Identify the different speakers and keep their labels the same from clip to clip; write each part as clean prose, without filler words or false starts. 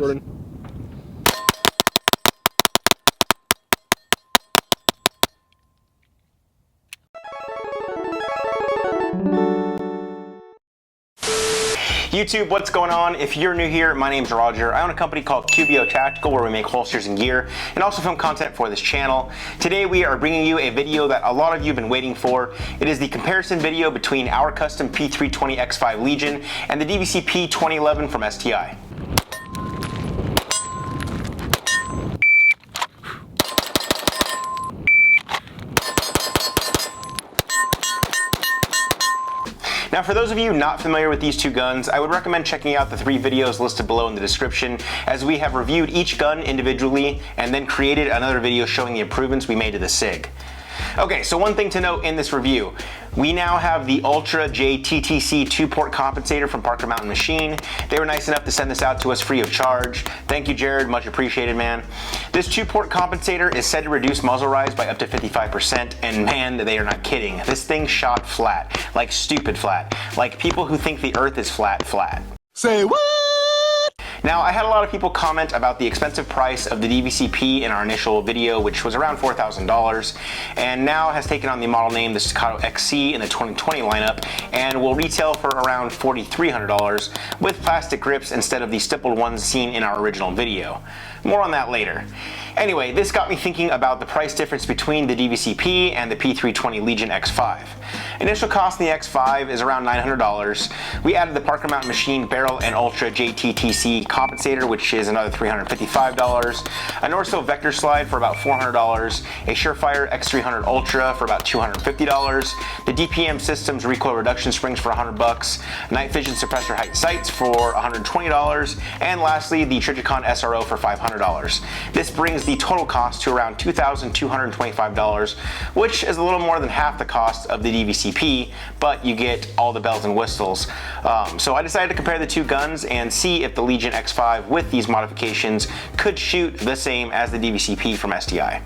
Speaker 1: Jordan. YouTube, what's going on? If you're new here, my name's Roger. I own a company called QVO Tactical where we make holsters and gear and also film content for this channel. Today we are bringing you a video that a lot of you have been waiting for. It is the comparison video between our Custom P320 X5 Legion and the DVC P 2011 from STI. Now, for those of you not familiar with these two guns, I would recommend checking out the 3 videos listed below in the description, as we have reviewed each gun individually and then created another video showing the improvements we made to the SIG. Okay, so one thing to note in this review, we now have the Ultra J TTC 2-port compensator from Parker Mountain Machine. They were nice enough to send this out to us free of charge. Thank you, Jared, much appreciated, man. This 2-port compensator is said to reduce muzzle rise by up to 55%, and man, they are not kidding. This thing shot flat, like stupid flat, like people who think the earth is flat.
Speaker 2: Say what?
Speaker 1: Now, I had a lot of people comment about the expensive price of the DVC P in our initial video, which was around $4,000, and now has taken on the model name the Staccato XC in the 2020 lineup, and will retail for around $4,300 with plastic grips instead of the stippled ones seen in our original video. More on that later. Anyway, this got me thinking about the price difference between the DVC P and the P320 Legion X5. Initial cost in the X5 is around $900. We added the Parker Mountain Machine Barrel and Ultra JTTC compensator, which is another $355, a Norso Vector slide for about $400, a Surefire X300 Ultra for about $250, the DPM Systems recoil reduction springs for $100, night vision suppressor height sights for $120, and lastly the Trijicon SRO for $500. This brings the total cost to around $2,225, which is a little more than half the cost of the DVC P, but you get all the bells and whistles. So I decided to compare the two guns and see if the Legion X5 with these modifications could shoot the same as the DVC P from STI.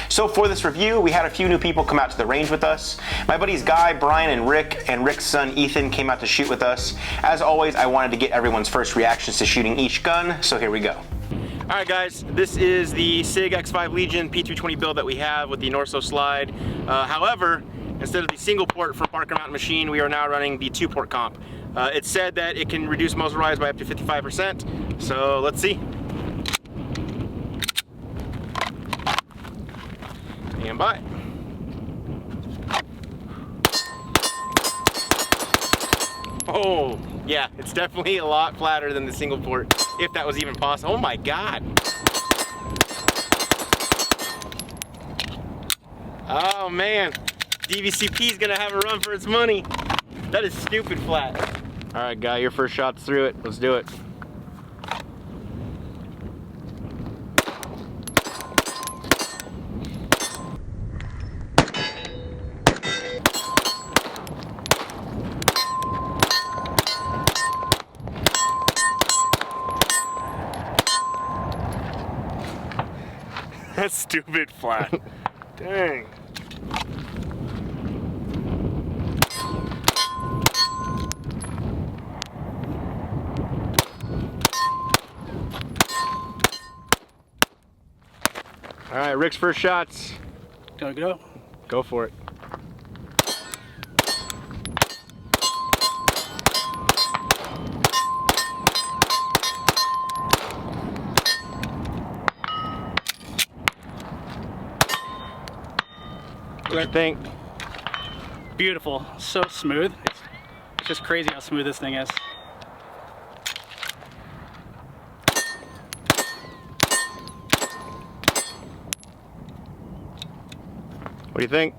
Speaker 1: So for this review, we had a few new people come out to the range with us. My buddies Guy, Brian, and Rick's son Ethan came out to shoot with us. As always, I wanted to get everyone's first reactions to shooting each gun, so here we go. Alright guys, this is the SIG X5 Legion P320 build that we have with the Norso slide. However, instead of the single port for Parker Mountain Machine, we are now running the 2-port comp. It's said that it can reduce muzzle rise by up to 55%, so let's see. Stand by. Oh, yeah, it's definitely a lot flatter than the single port, if that was even possible. Oh my God. Oh man, DVCP is gonna have a run for its money. That is stupid flat. All right, Guy, your first shot's through it. Let's do it. That's stupid flat. Dang. All right, Rick's first shots.
Speaker 3: Gonna go?
Speaker 1: Go for it. What do you think?
Speaker 3: Beautiful, so smooth. It's just crazy how smooth this thing is.
Speaker 1: What do you think?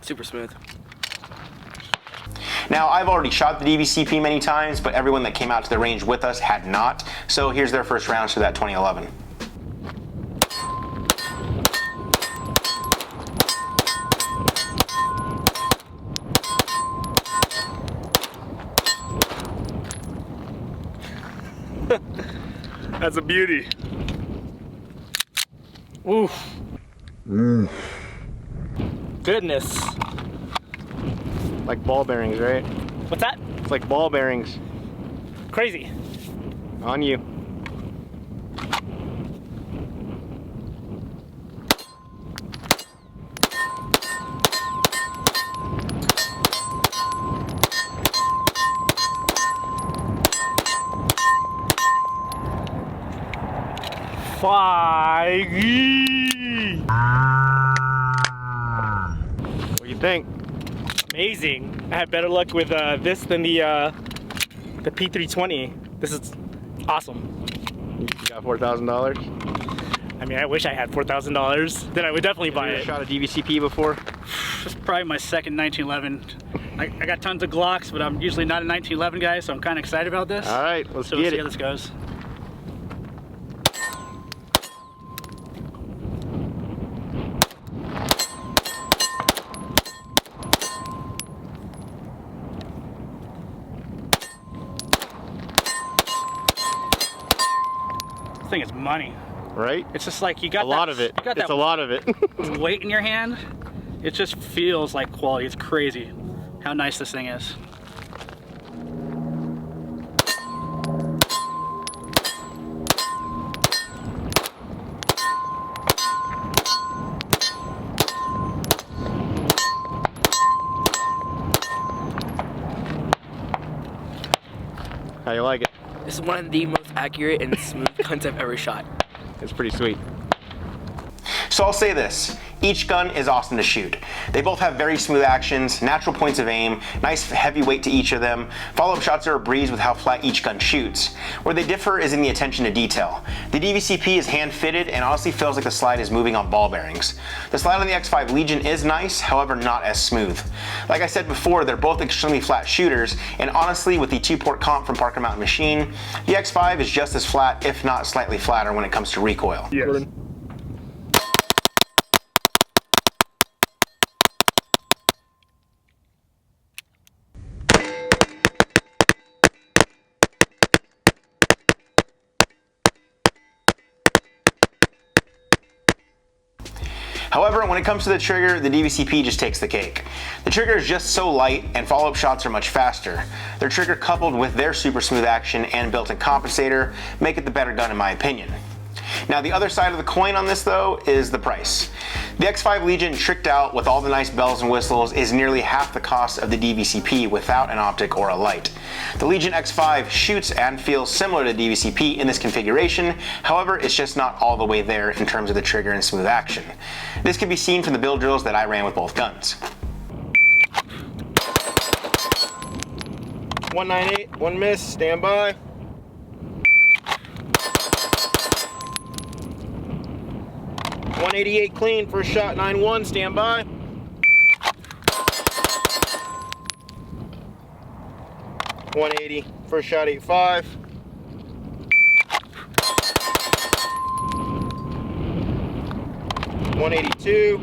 Speaker 3: Super smooth.
Speaker 1: Now, I've already shot the DVC P many times, but everyone that came out to the range with us had not. So here's their first rounds for that 2011. That's a beauty.
Speaker 3: Oof. Goodness.
Speaker 1: Like ball bearings, right?
Speaker 3: What's that?
Speaker 1: It's like ball bearings.
Speaker 3: Crazy.
Speaker 1: On you.
Speaker 3: 5.
Speaker 1: What do you think?
Speaker 3: Amazing. I had better luck with this than the P320. This is awesome.
Speaker 1: You got $4,000?
Speaker 3: I mean, I wish I had $4,000. Then I would definitely buy it.
Speaker 1: Shot a DVC P before?
Speaker 3: It's probably my second 1911. I got tons of Glocks, but I'm usually not a 1911 guy, so I'm kind of excited about this.
Speaker 1: All right, let's
Speaker 3: see how this goes. This thing is money.
Speaker 1: Right?
Speaker 3: It's just like you got
Speaker 1: a lot of it. It's a lot of it.
Speaker 3: weight in your hand. It just feels like quality. It's crazy how nice this thing is.
Speaker 1: How you like it?
Speaker 2: This is one of the most accurate and smooth guns I've ever shot.
Speaker 1: It's pretty sweet. So I'll say this, each gun is awesome to shoot. They both have very smooth actions, natural points of aim, nice heavy weight to each of them. Follow-up shots are a breeze with how flat each gun shoots. Where they differ is in the attention to detail. The DVC P is hand-fitted and honestly feels like the slide is moving on ball bearings. The slide on the X5 Legion is nice, however not as smooth. Like I said before, they're both extremely flat shooters, and honestly with the 2-port comp from Parker Mountain Machine, the X5 is just as flat, if not slightly flatter when it comes to recoil.
Speaker 3: Yes.
Speaker 1: However, when it comes to the trigger, the DVC P just takes the cake. The trigger is just so light and follow-up shots are much faster. Their trigger coupled with their super smooth action and built-in compensator make it the better gun in my opinion. Now the other side of the coin on this though is the price. The X5 Legion tricked out with all the nice bells and whistles is nearly half the cost of the DVC P without an optic or a light. The Legion X5 shoots and feels similar to DVC P in this configuration, however it's just not all the way there in terms of the trigger and smooth action. This can be seen from the build drills that I ran with both guns. 198, one miss, stand by. 188 clean, first shot 9-1, stand by. 180, first shot 8-5. 182.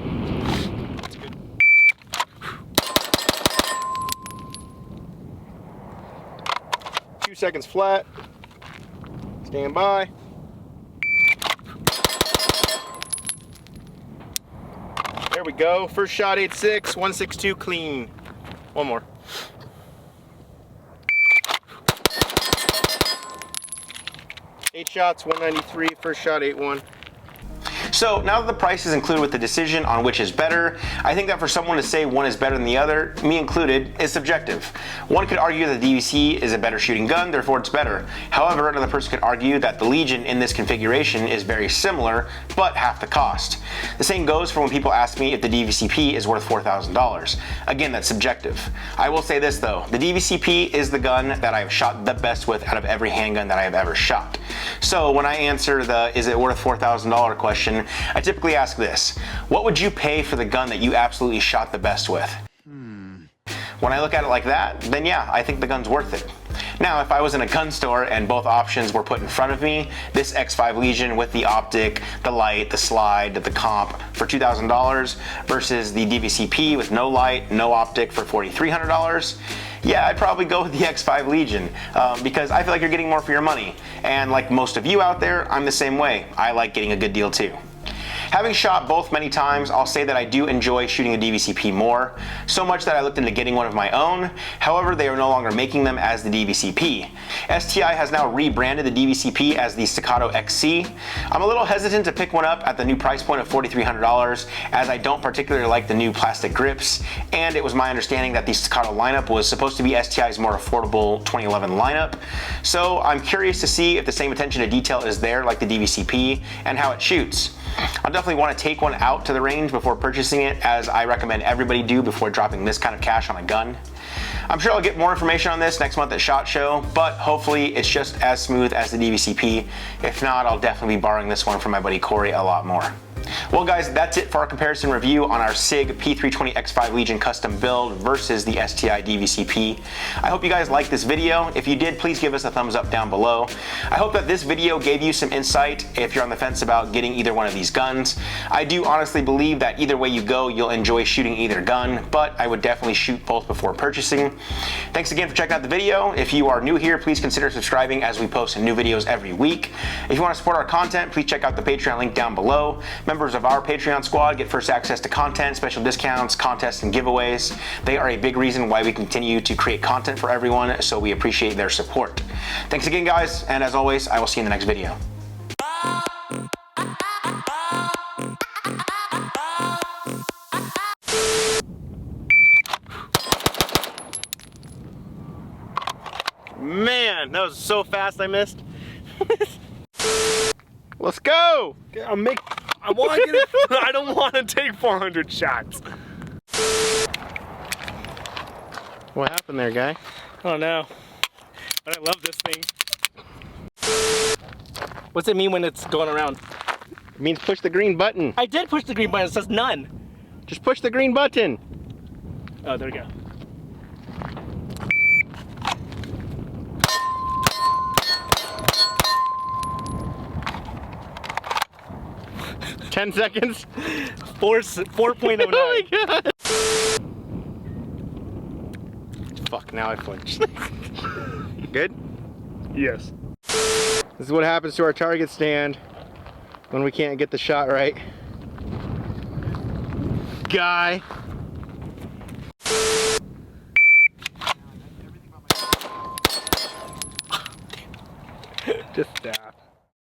Speaker 1: 2 seconds flat. Stand by. There we go. First shot 8-6, 162 clean. One more. Eight shots, 193. First shot 8-1. So now that the price is included with the decision on which is better, I think that for someone to say one is better than the other, me included, is subjective. One could argue that the DVC is a better shooting gun, therefore it's better. However, another person could argue that the Legion in this configuration is very similar, but half the cost. The same goes for when people ask me if the DVC P is worth $4,000. Again, that's subjective. I will say this though, the DVC P is the gun that I have shot the best with out of every handgun that I have ever shot. So when I answer the is it worth $4,000 question, I typically ask this: what would you pay for the gun that you absolutely shot the best with? When I look at it like that, then yeah, I think the gun's worth it. Now, if I was in a gun store and both options were put in front of me, this X5 Legion with the optic, the light, the slide, the comp for $2,000 versus the DVC P with no light, no optic for $4,300, yeah, I'd probably go with the X5 Legion because I feel like you're getting more for your money. And like most of you out there, I'm the same way. I like getting a good deal too. Having shot both many times, I'll say that I do enjoy shooting a DVC P more, so much that I looked into getting one of my own. However, they are no longer making them as the DVC P. STI has now rebranded the DVC P as the Staccato XC. I'm a little hesitant to pick one up at the new price point of $4,300, as I don't particularly like the new plastic grips, and it was my understanding that the Staccato lineup was supposed to be STI's more affordable 2011 lineup. So I'm curious to see if the same attention to detail is there like the DVC P and how it shoots. I'll definitely want to take one out to the range before purchasing it, as I recommend everybody do before dropping this kind of cash on a gun. I'm sure I'll get more information on this next month at SHOT Show, but hopefully it's just as smooth as the DVC P. If not, I'll definitely be borrowing this one from my buddy Corey a lot more. Well guys, that's it for our comparison review on our SIG P320 X5 Legion custom build versus the STI DVC P. I hope you guys liked this video. If you did, please give us a thumbs up down below. I hope that this video gave you some insight if you're on the fence about getting either one of these guns. I do honestly believe that either way you go, you'll enjoy shooting either gun, but I would definitely shoot both before purchasing. Thanks again for checking out the video. If you are new here, please consider subscribing as we post new videos every week. If you want to support our content, please check out the Patreon link down below. Members of our Patreon squad get first access to content, special discounts, contests, and giveaways. They are a big reason why we continue to create content for everyone, so we appreciate their support. Thanks again, guys, and as always, I will see you in the next video.
Speaker 4: Man, that was so fast I missed.
Speaker 1: Let's go!
Speaker 4: I want to get it. I don't want to take 400 shots.
Speaker 1: What happened there, guy?
Speaker 4: Oh no. But I love this thing. What's it mean when it's going around?
Speaker 1: It means push the green button.
Speaker 4: I did push the green button. It says none.
Speaker 1: Just push the green button.
Speaker 4: Oh, there we go.
Speaker 1: Ten seconds.
Speaker 4: 4.09.
Speaker 1: Oh my god. Fuck, now I flinched. Good?
Speaker 4: Yes.
Speaker 1: This is what happens to our target stand when we can't get the shot right. Guy.
Speaker 4: Just stop.